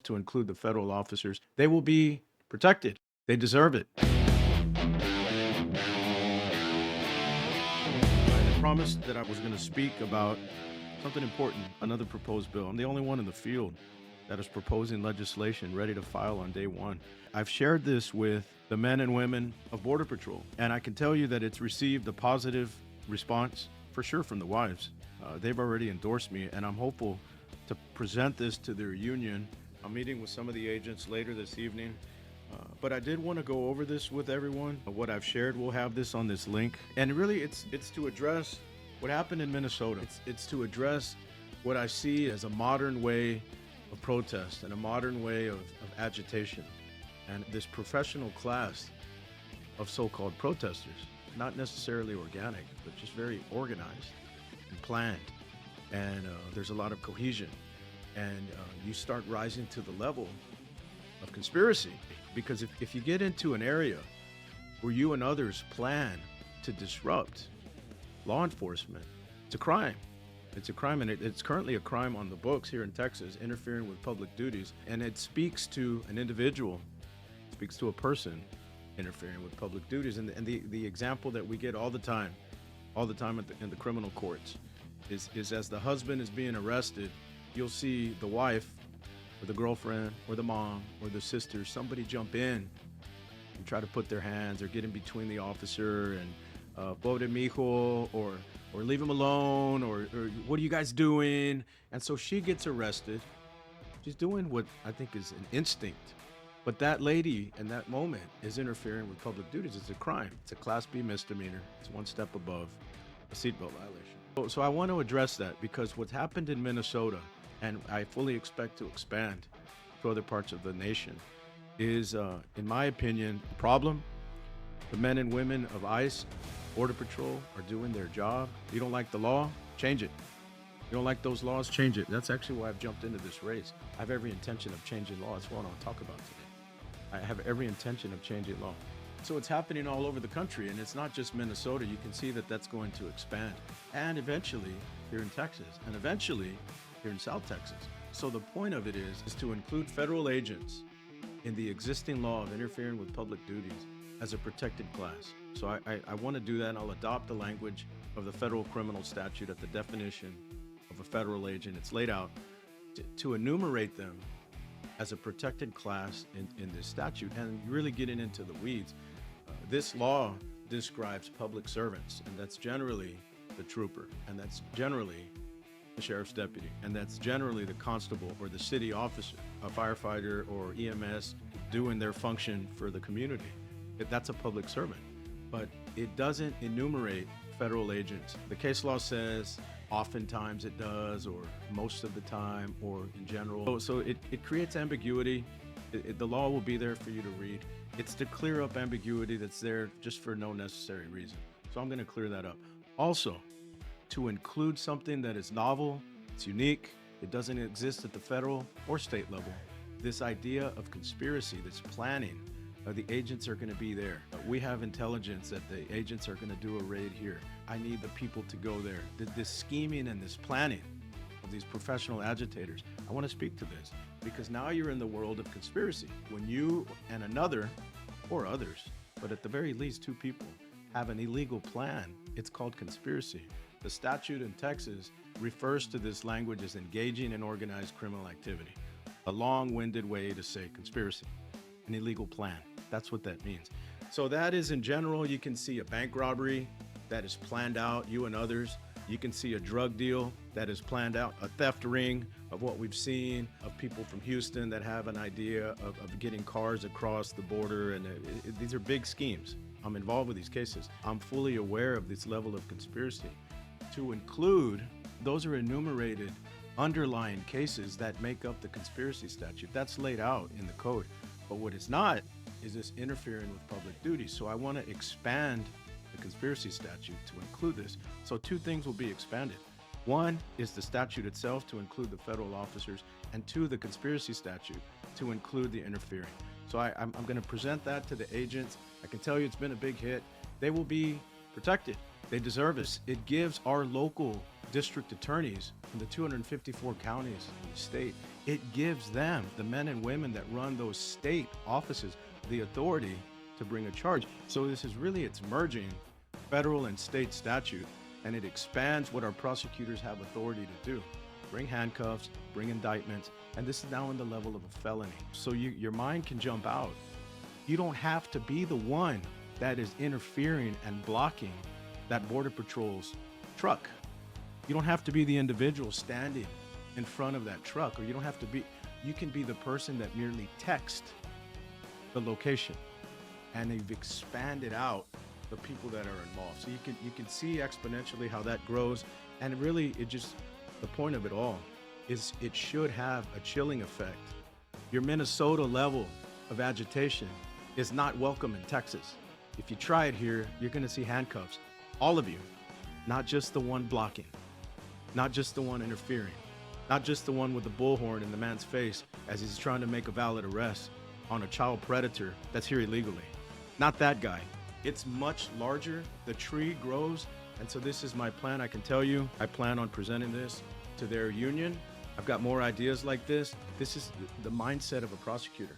to include the federal officers. They will be protected. They deserve it. I promised that I was going to speak about something important, another proposed bill. I'm the only one in the field that is proposing legislation ready to file on day one. I've shared this with the men and women of Border Patrol, and I can tell you that it's received a positive response for sure from the wives. They've already endorsed me, and I'm hopeful to present this to their union. I'm meeting with some of the agents later this evening. But I did want to go over this with everyone. What I've shared, we'll have this on this link. And really, it's to address what happened in Minnesota. It's to address what I see as a modern way of protest and a modern way of agitation. And this professional class of so-called protesters, not necessarily organic, but just very organized and planned. And there's a lot of cohesion. And you start rising to the level of conspiracy. Because if you get into an area where you and others plan to disrupt law enforcement, it's a crime. It's a crime, and it's currently a crime on the books here in Texas, interfering with public duties. And it speaks to an individual, speaks to a person interfering with public duties. And the example that we get all the time in the criminal courts is as the husband is being arrested, you'll see the wife or the girlfriend or the mom or the sister, somebody jump in and try to put their hands or get in between the officer and pobre mijo, or leave him alone, or what are you guys doing? And so she gets arrested. She's doing what I think is an instinct. But that lady in that moment is interfering with public duties. It's a crime. It's a Class B misdemeanor. It's one step above a seatbelt violation. So I want to address that, because what's happened in Minnesota, and I fully expect to expand to other parts of the nation, is, in my opinion, a problem. The men and women of ICE, Border Patrol, are doing their job. You don't like the law? Change it. You don't like those laws? Change it. That's actually why I've jumped into this race. I have every intention of changing law. That's what I want to talk about today. I have every intention of changing law. So it's happening all over the country, and it's not just Minnesota. You can see that that's going to expand, and eventually here in Texas, and eventually here in South Texas. So the point of it is to include federal agents in the existing law of interfering with public duties as a protected class. So I want to do that, and I'll adopt the language of the federal criminal statute at the definition of a federal agent. It's laid out to enumerate them as a protected class in this statute. And really getting into the weeds, this law describes public servants, and that's generally the trooper, and that's generally the sheriff's deputy, and that's generally the constable or the city officer, a firefighter or EMS doing their function for the community. That's a public servant, but it doesn't enumerate federal agents. The case law says oftentimes it does, or most of the time, or in general. So it creates ambiguity. The law will be there for you to read. It's to clear up ambiguity that's there just for no necessary reason. So I'm going to clear that up. Also, to include something that is novel, it's unique, it doesn't exist at the federal or state level. This idea of conspiracy, this planning, the agents are going to be there. We have intelligence that the agents are going to do a raid here. I need the people to go there. This scheming and this planning of these professional agitators, I want to speak to this, because now you're in the world of conspiracy. When you and another, or others, but at the very least two people, have an illegal plan, it's called conspiracy. The statute in Texas refers to this language as engaging in organized criminal activity. A long-winded way to say conspiracy, an illegal plan. That's what that means. So that is, in general, you can see a bank robbery that is planned out, you and others. You can see a drug deal that is planned out, a theft ring of what we've seen, of people from Houston that have an idea of getting cars across the border. And these are big schemes. I'm involved with these cases. I'm fully aware of this level of conspiracy. To include, those are enumerated underlying cases that make up the conspiracy statute. That's laid out in the code. But what is not is this interfering with public duty. So I want to expand the conspiracy statute to include this. So two things will be expanded. One is the statute itself to include the federal officers, and two, the conspiracy statute to include the interfering. So I'm going to present that to the agents. I can tell you it's been a big hit. They will be protected. They deserve it. It gives our local district attorneys in the 254 counties in the state, it gives them, the men and women that run those state offices, the authority to bring a charge. So this is really, it's merging federal and state statute, and it expands what our prosecutors have authority to do. Bring handcuffs, bring indictments, and this is now in the level of a felony. So your mind can jump out. You don't have to be the one that is interfering and blocking that Border Patrol's truck. You don't have to be the individual standing in front of that truck, or you don't have to be, you can be the person that merely text the location, and they've expanded out the people that are involved. So you can see exponentially how that grows, and really it just, the point of it all is it should have a chilling effect. Your Minnesota level of agitation is not welcome in Texas. If you try it here, you're gonna see handcuffs, all of you, not just the one blocking, not just the one interfering, not just the one with the bullhorn in the man's face as he's trying to make a valid arrest on a child predator that's here illegally. Not that guy. It's much larger, the tree grows, and so this is my plan. I can tell you, I plan on presenting this to their union. I've got more ideas like this. This is the mindset of a prosecutor.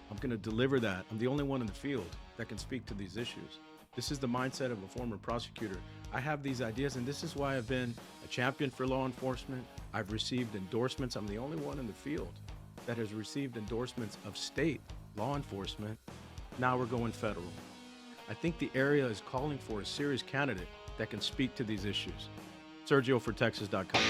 I'm gonna deliver that. I'm the only one in the field that can speak to these issues. This is the mindset of a former prosecutor. I have these ideas, and this is why I've been a champion for law enforcement. I've received endorsements. I'm the only one in the field that has received endorsements of state law enforcement. Now we're going federal. I think the area is calling for a serious candidate that can speak to these issues. SERGIO for Texas.com.